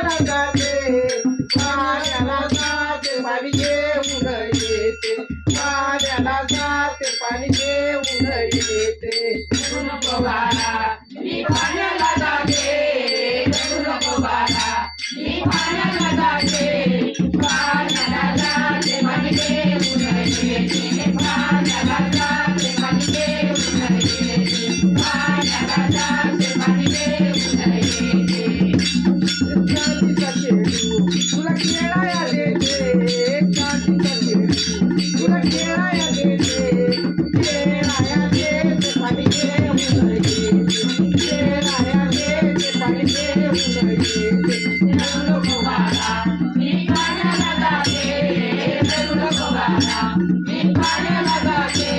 पाण्याला जाते पाण्याला जाते पाणी घेऊन येते पाण्याला जाते पाणी घेऊन येते रडू नको बाळा मी पाण्याला जाते रडू नको बाळा मी पाण्याला जाते पाण्याला जाते पाणी घेऊन येते पाण्याला जाते पाणी घेऊन येते पाण्याला जाते पाणी घेऊन येते चांदीचा चेंडू तुला खेळाया देते चांदीचा चेंडू तुला खेळाया देते खेळाया देते पाणी घेऊन येते खेळाया देते पाणी घेऊन येते रडू नको बाळा मी पाण्याला जाते रडू नको बाळा मी पाण्याला जाते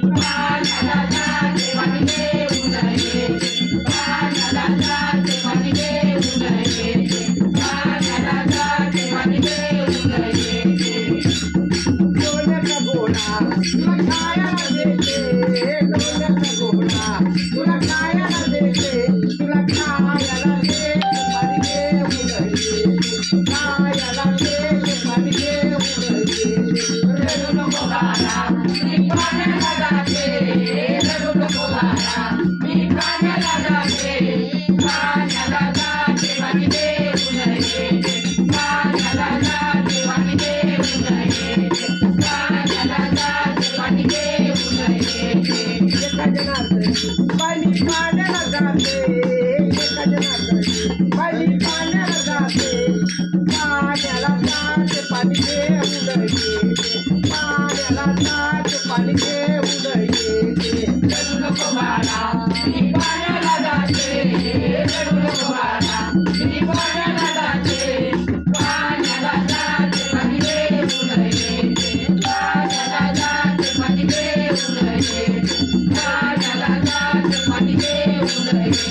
पाण्याला जाते पाणी घेऊन येते पाण्याला जाते पाणी घेऊन येते पाण्याला जाते पाणी घेऊन येते डोल्याचा गोळा तुला खायला देते डोल्याचा गोळा तुला खायला देते तुला खायला देते पाणी घेऊन येते खायला देते पाणी घेऊन येते रडू नको बाळा मी पाण्याला जाते रडू नको बाळा मी पाण्याला जाते पाण्याला जाते पाणी